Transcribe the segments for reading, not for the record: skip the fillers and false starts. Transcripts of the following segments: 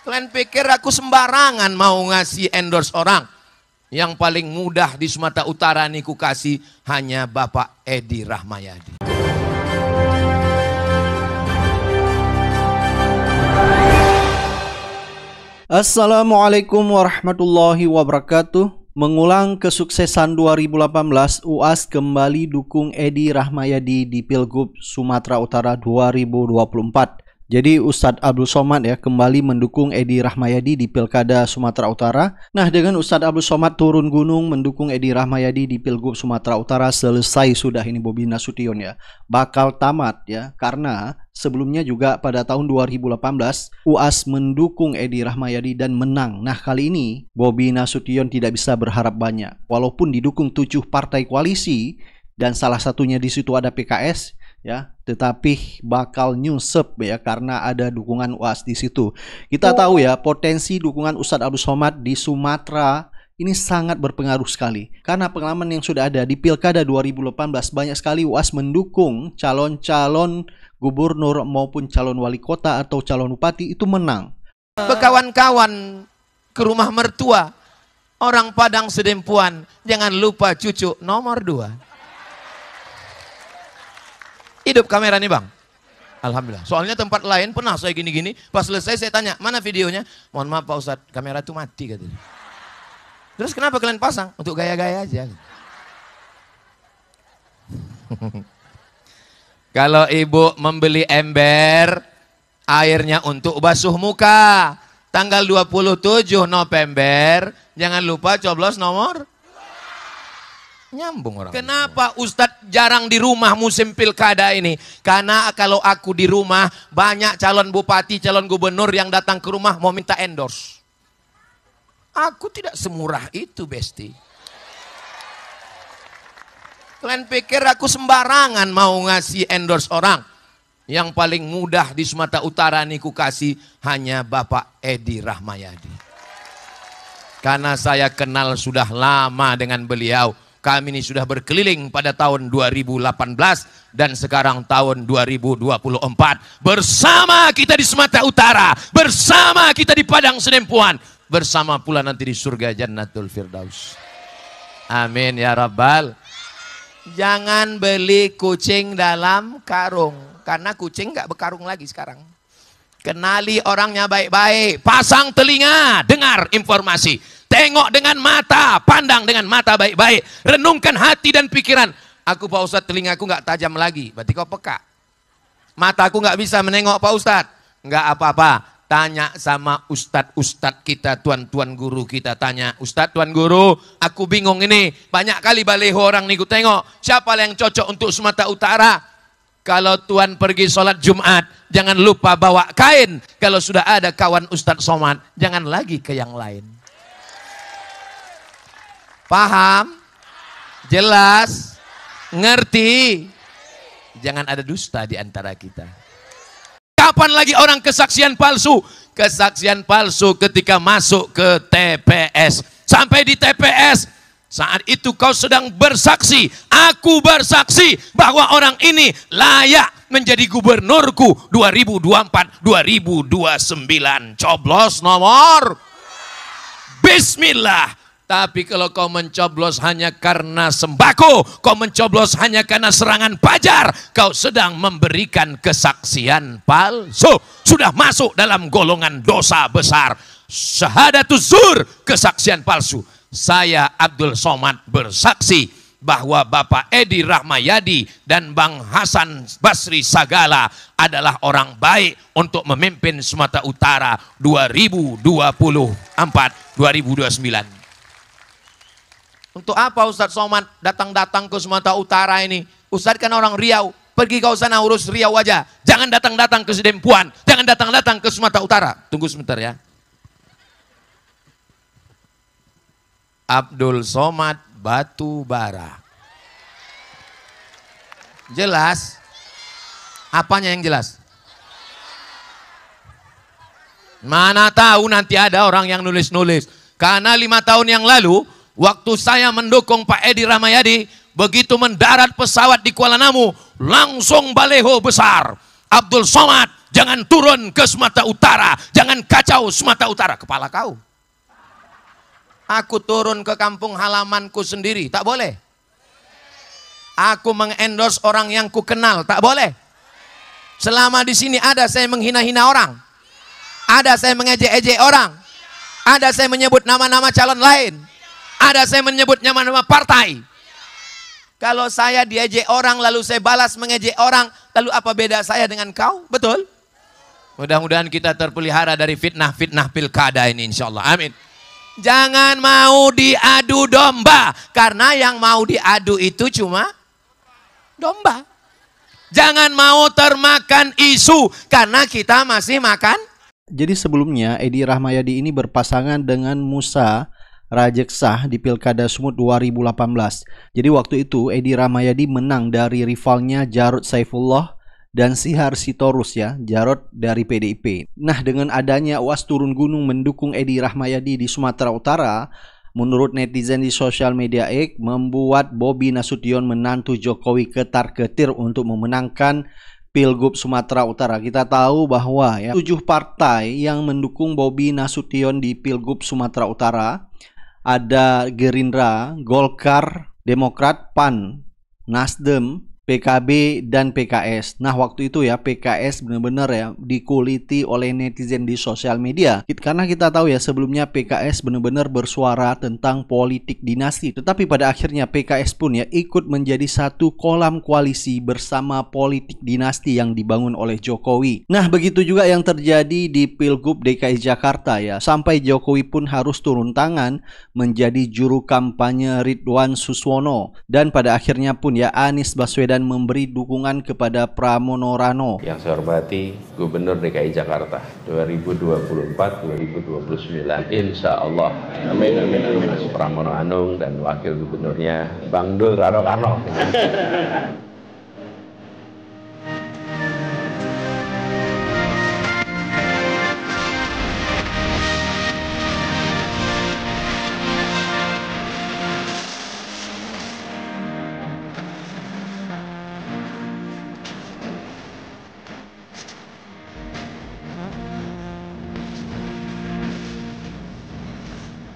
Kalian pikir aku sembarangan mau ngasih endorse orang? Yang paling mudah di Sumatera Utara nih ku kasih hanya Bapak Edi Rahmayadi. Assalamualaikum warahmatullahi wabarakatuh. Mengulang kesuksesan 2018, UAS kembali dukung Edi Rahmayadi di Pilgub Sumatera Utara 2024. Jadi Ustadz Abdul Somad ya kembali mendukung Edi Rahmayadi di Pilkada Sumatera Utara. Nah, dengan Ustadz Abdul Somad turun gunung mendukung Edi Rahmayadi di Pilgub Sumatera Utara, selesai sudah ini Bobi Nasution ya. Bakal tamat ya, karena sebelumnya juga pada tahun 2018 UAS mendukung Edi Rahmayadi dan menang. Nah, kali ini Bobi Nasution tidak bisa berharap banyak. Walaupun didukung 7 partai koalisi dan salah satunya di situ ada PKS ya, tetapi bakal nyusup ya karena ada dukungan UAS di situ. Kita tahu ya, potensi dukungan Ustadz Abdul Somad di Sumatera ini sangat berpengaruh sekali. Karena pengalaman yang sudah ada di Pilkada 2018, banyak sekali UAS mendukung calon-calon gubernur maupun calon wali kota atau calon bupati itu menang. Berkawan-kawan ke rumah mertua, orang Padang Sedempuan, jangan lupa cucu nomor 2. Hidup kamera nih bang. Alhamdulillah. Soalnya tempat lain pernah saya gini-gini. Pas selesai saya tanya, mana videonya? Mohon maaf Pak Ustadz, kamera itu mati katanya. Terus kenapa kalian pasang? Untuk gaya-gaya aja. Kalau ibu membeli ember, airnya untuk basuh muka. Tanggal 27 November, jangan lupa coblos nomor. Nyambung orang. Kenapa Ustadz jarang di rumah musim pilkada ini? Karena kalau aku di rumah, banyak calon bupati, calon gubernur yang datang ke rumah mau minta endorse. Aku tidak semurah itu, Besti. Kalian pikir aku sembarangan mau ngasih endorse orang? Yang paling mudah di Sumatera Utara nih ku kasih hanya Bapak Edi Rahmayadi. Karena saya kenal sudah lama dengan beliau. Kami ini sudah berkeliling pada tahun 2018 dan sekarang tahun 2024. Bersama kita di Sumatera Utara, bersama kita di Padang Sedempuan, bersama pula nanti di surga Jannatul Firdaus. Amin ya Rabbal. Jangan beli kucing dalam karung, karena kucing nggak berkarung lagi sekarang. Kenali orangnya baik-baik, pasang telinga, dengar informasi. Tengok dengan mata, pandang dengan mata baik-baik. Renungkan hati dan pikiran. Aku Pak Ustadz telingaku nggak tajam lagi, berarti kau peka. Mataku nggak bisa menengok Pak Ustadz. Nggak apa-apa, tanya sama ustadz-ustadz kita, tuan-tuan guru kita. Tanya, Ustadz, tuan guru, aku bingung ini. Banyak kali baleho orang nih ku tengok. Siapa yang cocok untuk Sumatera Utara? Kalau tuan pergi sholat Jumat, jangan lupa bawa kain. Kalau sudah ada kawan Ustadz Somad, jangan lagi ke yang lain. Paham? Jelas? Ngerti? Jangan ada dusta di antara kita. Kapan lagi orang kesaksian palsu? Kesaksian palsu ketika masuk ke TPS. Sampai di TPS, saat itu kau sedang bersaksi. Aku bersaksi bahwa orang ini layak menjadi gubernurku 2024-2029. Coblos nomor. Bismillah. Tapi kalau kau mencoblos hanya karena sembako, kau mencoblos hanya karena serangan pajar, kau sedang memberikan kesaksian palsu. Sudah masuk dalam golongan dosa besar. Syahadatuz zur, kesaksian palsu. Saya Abdul Somad bersaksi bahwa Bapak Edi Rahmayadi dan Bang Hasan Basri Sagala adalah orang baik untuk memimpin Sumatera Utara 2024-2029. Untuk apa Ustadz Somad datang-datang ke Sumatera Utara ini? Ustadz kan orang Riau, pergi kau sana urus Riau aja. Jangan datang-datang ke Sedempuan, jangan datang-datang ke Sumatera Utara. Tunggu sebentar ya. Abdul Somad Batubara. Jelas? Apanya yang jelas? Mana tahu nanti ada orang yang nulis-nulis. Karena 5 tahun yang lalu, waktu saya mendukung Pak Edi Rahmayadi, begitu mendarat pesawat di Kuala Namu, langsung baleho besar. Abdul Somad jangan turun ke Sumatera Utara, jangan kacau Sumatera Utara. Kepala kau. Aku turun ke kampung halamanku sendiri, tak boleh. Aku mengendorse orang yang ku kenal, tak boleh. Selama di sini ada saya menghina-hina orang, ada saya mengejek-ejek orang, ada saya menyebut nama-nama calon lain, ada saya menyebut nama-nama partai. Kalau saya diejek orang lalu saya balas mengejek orang, lalu apa beda saya dengan kau? Betul? Mudah-mudahan kita terpelihara dari fitnah-fitnah pilkada ini, insyaallah. Amin. Jangan mau diadu domba, karena yang mau diadu itu cuma domba. Jangan mau termakan isu, karena kita masih makan. Jadi sebelumnya Edi Rahmayadi ini berpasangan dengan Musa Rajeksah di Pilkada Sumut 2018. Jadi waktu itu Edi Rahmayadi menang dari rivalnya Jarod Saifullah dan Sihar Sitorus ya, Jarod dari PDIP. Nah, dengan adanya UAS turun gunung mendukung Edi Rahmayadi di Sumatera Utara, menurut netizen di sosial media X, membuat Bobi Nasution menantu Jokowi ketar-ketir untuk memenangkan Pilgub Sumatera Utara. Kita tahu bahwa ya 7 partai yang mendukung Bobi Nasution di Pilgub Sumatera Utara, ada Gerindra, Golkar, Demokrat, PAN, Nasdem, PKB dan PKS. Nah, waktu itu ya PKS benar-benar ya dikuliti oleh netizen di sosial media. Karena kita tahu ya sebelumnya PKS benar-benar bersuara tentang politik dinasti. Tetapi pada akhirnya PKS pun ya ikut menjadi satu kolam koalisi bersama politik dinasti yang dibangun oleh Jokowi. Nah, begitu juga yang terjadi di Pilgub DKI Jakarta ya. Sampai Jokowi pun harus turun tangan menjadi juru kampanye Ridwan Suswono. Dan pada akhirnya pun ya Anies Baswedan memberi dukungan kepada Pramono Rano. Yang saya hormati Gubernur DKI Jakarta 2024-2029, insya Allah. Amin, amin, amin. Pramono Anung dan Wakil Gubernurnya Bang Dul Rano Karno.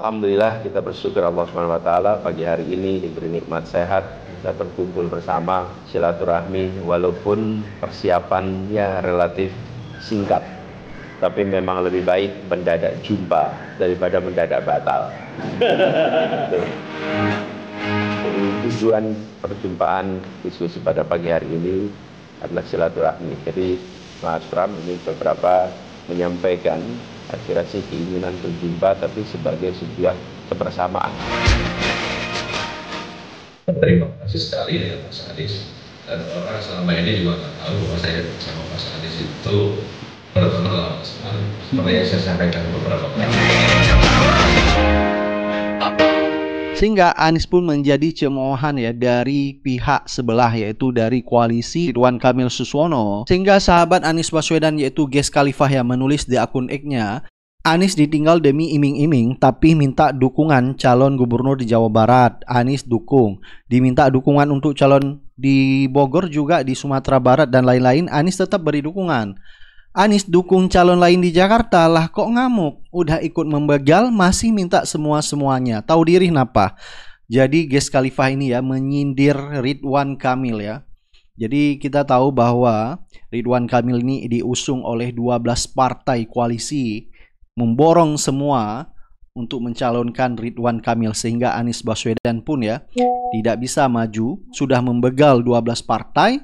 Alhamdulillah kita bersyukur Allah SWT pagi hari ini diberi nikmat sehat, kita berkumpul bersama silaturahmi walaupun persiapannya relatif singkat, tapi memang lebih baik mendadak jumpa daripada mendadak batal. Tujuan perjumpaan diskusi pada pagi hari ini adalah silaturahmi. Jadi Mas Pram ini beberapa menyampaikan aspirasi keinginan berjumpa, tapi sebagai sebuah kebersamaan. Terima kasih sekali dengan Mas Anies, dan orang selama ini juga nggak tahu bahwa saya sama Mas Anies itu berteman lama sekali, seperti yang saya sampaikan beberapa kali. Sehingga Anies pun menjadi cemoohan ya dari pihak sebelah, yaitu dari koalisi Ridwan Kamil Suswono. Sehingga sahabat Anies Baswedan yaitu Ges Khalifah yang menulis di akun X-nya, Anies ditinggal demi iming-iming tapi minta dukungan calon gubernur di Jawa Barat. Anies dukung. Diminta dukungan untuk calon di Bogor juga di Sumatera Barat dan lain-lain, Anies tetap beri dukungan. Anies dukung calon lain di Jakarta, lah kok ngamuk? Udah ikut membegal masih minta semua-semuanya. Tahu diri kenapa? Jadi Ges Khalifah ini ya menyindir Ridwan Kamil ya. Jadi kita tahu bahwa Ridwan Kamil ini diusung oleh 12 partai koalisi, memborong semua untuk mencalonkan Ridwan Kamil, sehingga Anies Baswedan pun ya tidak bisa maju, sudah membegal 12 partai.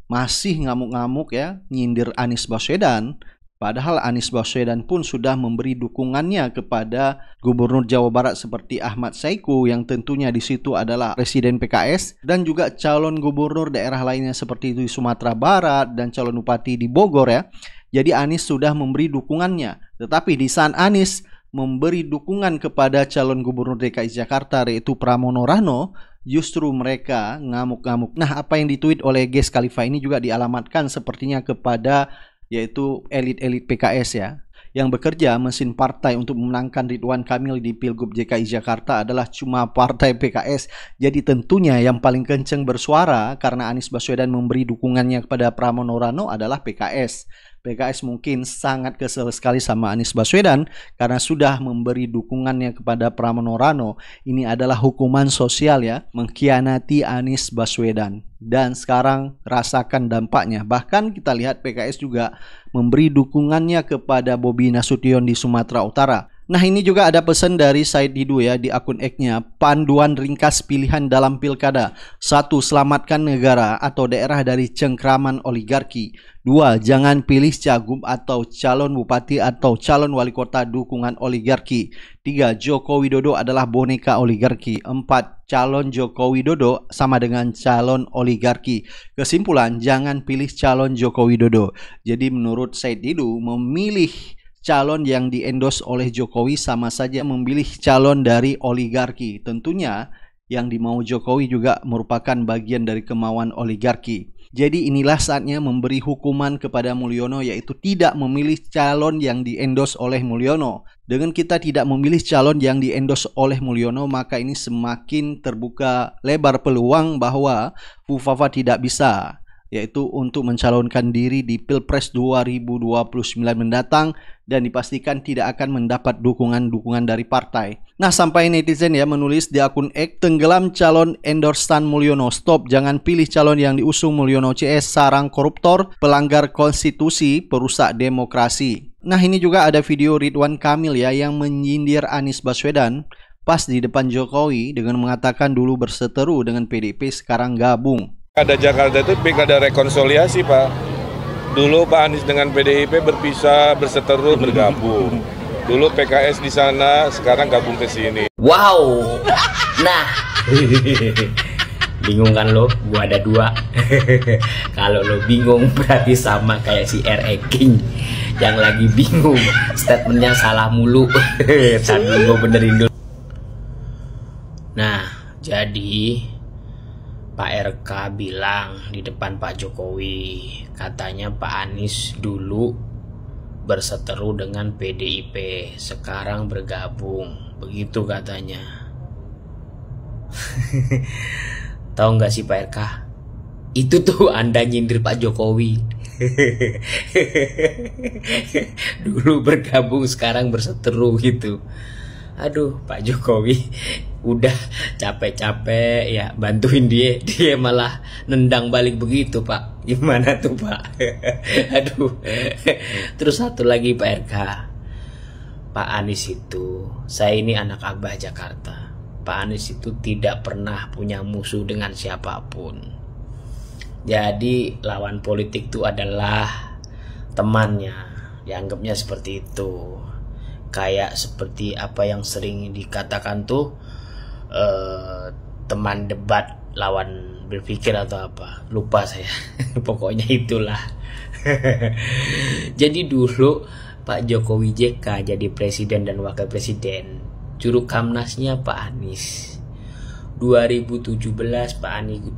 Masih ngamuk-ngamuk ya nyindir Anies Baswedan, padahal Anies Baswedan pun sudah memberi dukungannya kepada Gubernur Jawa Barat seperti Ahmad Saiku, yang tentunya di situ adalah Presiden PKS, dan juga calon gubernur daerah lainnya seperti itu di Sumatera Barat dan calon bupati di Bogor ya. Jadi Anies sudah memberi dukungannya, tetapi di saat Anies memberi dukungan kepada calon gubernur DKI Jakarta yaitu Pramono Rano, justru mereka ngamuk-ngamuk. Nah, apa yang ditweet oleh Ges Khalifah ini juga dialamatkan sepertinya kepada yaitu elit-elit PKS ya, yang bekerja mesin partai untuk memenangkan Ridwan Kamil di Pilgub DKI Jakarta adalah cuma partai PKS. Jadi tentunya yang paling kenceng bersuara karena Anies Baswedan memberi dukungannya kepada Pramono Rano adalah PKS. PKS mungkin sangat kesel sekali sama Anies Baswedan karena sudah memberi dukungannya kepada Pramono Rano. Ini adalah hukuman sosial ya, mengkhianati Anies Baswedan. Dan sekarang rasakan dampaknya. Bahkan kita lihat PKS juga memberi dukungannya kepada Bobi Nasution di Sumatera Utara. Nah, ini juga ada pesan dari Said Didu ya di akun X-nya. Panduan ringkas pilihan dalam pilkada. 1. Selamatkan negara atau daerah dari cengkraman oligarki. 2. Jangan pilih cagup atau calon bupati atau calon wali kota dukungan oligarki. 3. Joko Widodo adalah boneka oligarki. 4. Calon Joko Widodo sama dengan calon oligarki. Kesimpulan, jangan pilih calon Joko Widodo. Jadi menurut Said Didu, memilih calon yang di-endorse oleh Jokowi sama saja memilih calon dari oligarki. Tentunya yang dimau Jokowi juga merupakan bagian dari kemauan oligarki. Jadi inilah saatnya memberi hukuman kepada Mulyono, yaitu tidak memilih calon yang di-endorse oleh Mulyono. Dengan kita tidak memilih calon yang di-endorse oleh Mulyono, maka ini semakin terbuka lebar peluang bahwa Fufafa tidak bisa, yaitu untuk mencalonkan diri di Pilpres 2029 mendatang dan dipastikan tidak akan mendapat dukungan dari partai. Nah, sampai netizen ya menulis di akun X, tenggelam calon endorsean Mulyono, stop, jangan pilih calon yang diusung Mulyono CS, sarang koruptor, pelanggar konstitusi, perusak demokrasi. Nah, ini juga ada video Ridwan Kamil ya yang menyindir Anies Baswedan pas di depan Jokowi dengan mengatakan dulu berseteru dengan PDIP, sekarang gabung. Ada Jakarta itu pilkada rekonsiliasi, Pak. Dulu Pak Anies dengan PDIP berpisah, berseteru, bergabung. Dulu PKS di sana, sekarang gabung ke sini. Wow. Nah, bingung kan lo? Gua ada 2. Kalau lo bingung berarti sama kayak si R.E. King yang lagi bingung, statementnya salah mulu. Tadi gue benerin dulu. Nah, jadi Pak RK bilang di depan Pak Jokowi, katanya Pak Anies dulu berseteru dengan PDIP, sekarang bergabung, begitu katanya. Tahu nggak sih Pak RK? Itu tuh Anda nyindir Pak Jokowi. Dulu bergabung, sekarang berseteru gitu. Aduh, Pak Jokowi udah capek-capek ya bantuin dia malah nendang balik begitu, Pak. Gimana tuh, Pak? Aduh. Terus satu lagi Pak RK, Pak Anies itu, saya ini anak Abah Jakarta. Pak Anies itu tidak pernah punya musuh dengan siapapun. Jadi lawan politik itu adalah temannya, dianggapnya seperti itu. Kayak seperti apa yang sering dikatakan tuh teman debat lawan berpikir atau apa, lupa saya. Pokoknya itulah. Jadi dulu Pak Jokowi JK jadi presiden dan wakil presiden, juru kamnasnya Pak Anies. 2017 Pak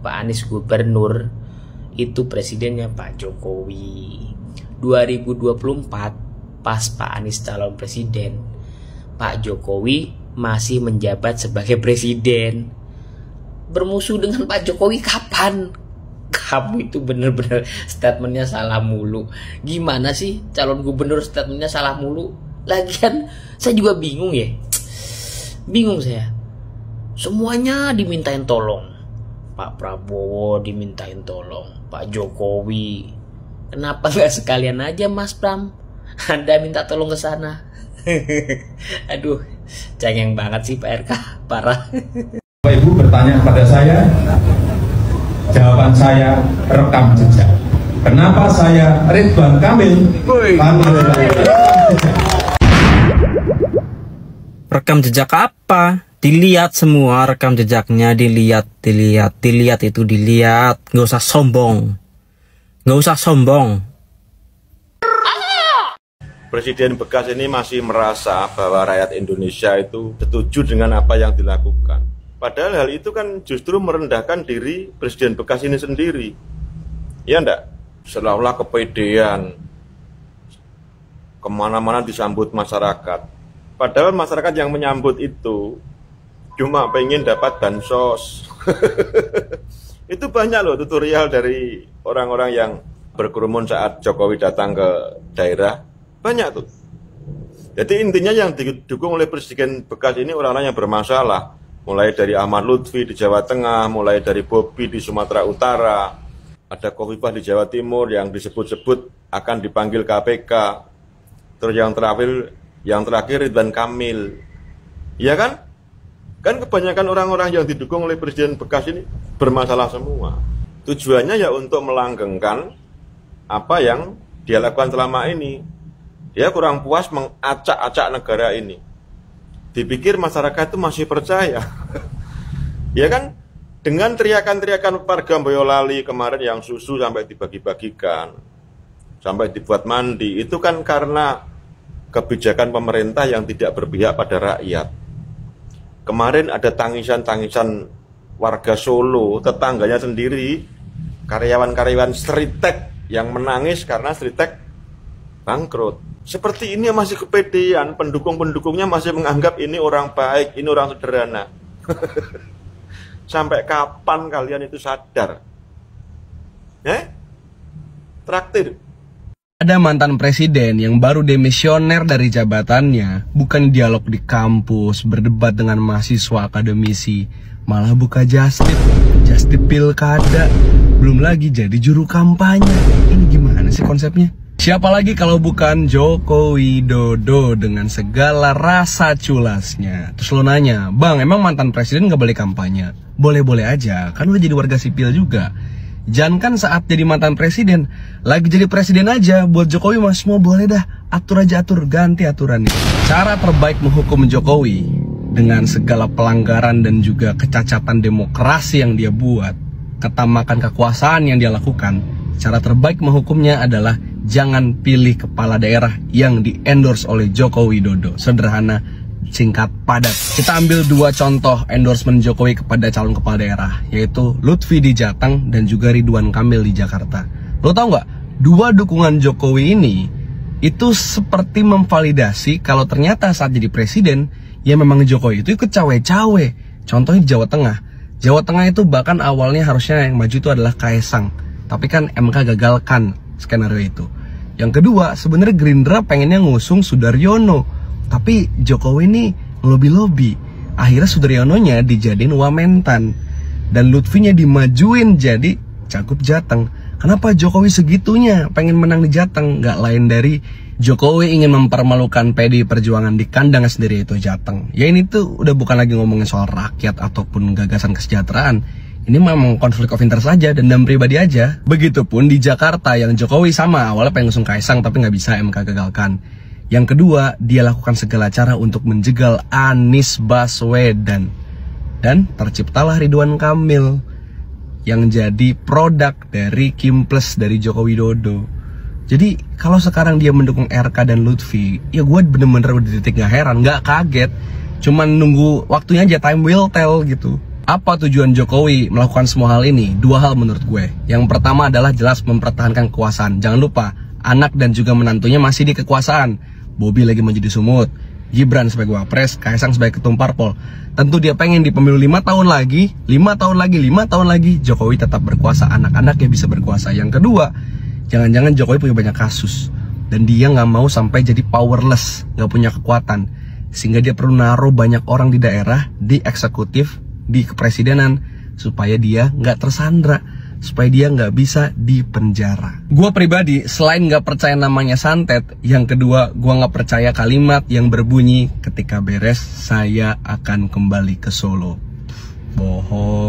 Anies gubernur, itu presidennya Pak Jokowi. 2024 pas Pak Anies calon presiden, Pak Jokowi masih menjabat sebagai presiden. Bermusuh dengan Pak Jokowi kapan? Kamu itu bener-bener statementnya salah mulu. Gimana sih calon gubernur statementnya salah mulu? Lagian saya juga bingung ya. Bingung saya. Semuanya dimintain tolong. Pak Prabowo dimintain tolong, Pak Jokowi. Kenapa nggak sekalian aja Mas Pram? Anda minta tolong ke sana. Aduh, cengeng banget sih Pak RK, parah. Bapak Ibu bertanya kepada saya, jawaban saya rekam jejak. Kenapa saya Ridwan Kamil? Rekam jejak apa? Dilihat semua rekam jejaknya, dilihat itu dilihat. Nggak usah sombong. Presiden bekas ini masih merasa bahwa rakyat Indonesia itu setuju dengan apa yang dilakukan. Padahal hal itu kan justru merendahkan diri presiden bekas ini sendiri. Ya enggak? Seolah-olah kepedean, kemana-mana disambut masyarakat. Padahal masyarakat yang menyambut itu cuma pengen dapat bansos. Itu banyak loh tutorial dari orang-orang yang berkerumun saat Jokowi datang ke daerah, banyak tuh. Jadi intinya yang didukung oleh presiden bekas ini orang-orang yang bermasalah. Mulai dari Ahmad Lutfi di Jawa Tengah, mulai dari Bobi di Sumatera Utara, ada Khofifah di Jawa Timur yang disebut-sebut akan dipanggil KPK. Terus yang terakhir Ridwan Kamil. Iya kan? Kan kebanyakan orang-orang yang didukung oleh presiden bekas ini bermasalah semua. Tujuannya ya untuk melanggengkan apa yang dia lakukan selama ini. Dia kurang puas mengacak-acak negara ini. Dipikir masyarakat itu masih percaya. Ya kan? Dengan teriakan-teriakan warga Boyolali kemarin yang susu sampai dibagi-bagikan, sampai dibuat mandi, itu kan karena kebijakan pemerintah yang tidak berpihak pada rakyat. Kemarin ada tangisan-tangisan warga Solo, tetangganya sendiri, karyawan-karyawan Stritek yang menangis karena Stritek bangkrut. Seperti ini masih kepedean, pendukung-pendukungnya masih menganggap ini orang baik, ini orang sederhana. Sampai kapan kalian itu sadar? Traktir. Ada mantan presiden yang baru demisioner dari jabatannya, bukan dialog di kampus, berdebat dengan mahasiswa akademisi, malah buka just tip pilkada, belum lagi jadi juru kampanye. Ini gimana sih konsepnya? Siapa lagi kalau bukan Joko Widodo dengan segala rasa culasnya. Terus lo nanya, bang emang mantan presiden gak boleh kampanye? Boleh-boleh aja, kan udah jadi warga sipil juga. Jangan kan saat jadi mantan presiden, lagi jadi presiden aja. Buat Jokowi mas semua boleh dah, atur aja atur, ganti aturannya. Cara terbaik menghukum Jokowi dengan segala pelanggaran dan juga kecacatan demokrasi yang dia buat, ketamakan kekuasaan yang dia lakukan, cara terbaik menghukumnya adalah jangan pilih kepala daerah yang di-endorse oleh Joko Widodo. Sederhana, singkat, padat. Kita ambil dua contoh endorsement Jokowi kepada calon kepala daerah, yaitu Lutfi di Jateng dan juga Ridwan Kamil di Jakarta. Lo tau nggak? Dua dukungan Jokowi ini itu seperti memvalidasi kalau ternyata saat jadi presiden, ya memang Jokowi itu ikut cawe-cawe. Contohnya di Jawa Tengah. Jawa Tengah itu bahkan awalnya harusnya yang maju itu adalah Kaesang, tapi kan MK gagalkan skenario itu. Yang kedua, sebenarnya Gerindra pengennya ngusung Sudaryono, tapi Jokowi ini ngelobi-lobi. Akhirnya Sudaryononya dijadiin Wamentan dan Lutfinya dimajuin jadi Cagup Jateng. Kenapa Jokowi segitunya pengen menang di Jateng? Gak lain dari Jokowi ingin mempermalukan PDI Perjuangan di kandang sendiri, itu Jateng. Ya ini tuh udah bukan lagi ngomongin soal rakyat ataupun gagasan kesejahteraan. Ini memang konflik of interest aja, dendam pribadi aja. Begitupun di Jakarta yang Jokowi sama, awalnya pengen ngusung Kaesang tapi nggak bisa, MK gagalkan. Yang kedua, dia lakukan segala cara untuk menjegal Anies Baswedan. Dan terciptalah Ridwan Kamil yang jadi produk dari Kim Plus dari Joko Widodo. Jadi kalau sekarang dia mendukung RK dan Lutfi, ya gue bener-bener udah di titik gak heran, gak kaget. Cuman nunggu waktunya aja, time will tell gitu. Apa tujuan Jokowi melakukan semua hal ini? Dua hal menurut gue. Yang pertama adalah jelas mempertahankan kekuasaan. Jangan lupa, anak dan juga menantunya masih di kekuasaan. Bobi lagi maju di Sumut, Gibran sebagai wapres, Kaesang sebagai ketum parpol. Tentu dia pengen di pemilu 5 tahun lagi, 5 tahun lagi, Jokowi tetap berkuasa, anak-anaknya bisa berkuasa. Yang kedua, jangan-jangan Jokowi punya banyak kasus dan dia nggak mau sampai jadi powerless, nggak punya kekuatan, sehingga dia perlu naruh banyak orang di daerah, di eksekutif, di kepresidenan, supaya dia nggak tersandra, supaya dia nggak bisa dipenjara. Gue pribadi selain nggak percaya namanya santet, yang kedua gue nggak percaya kalimat yang berbunyi ketika beres saya akan kembali ke Solo. Bohong.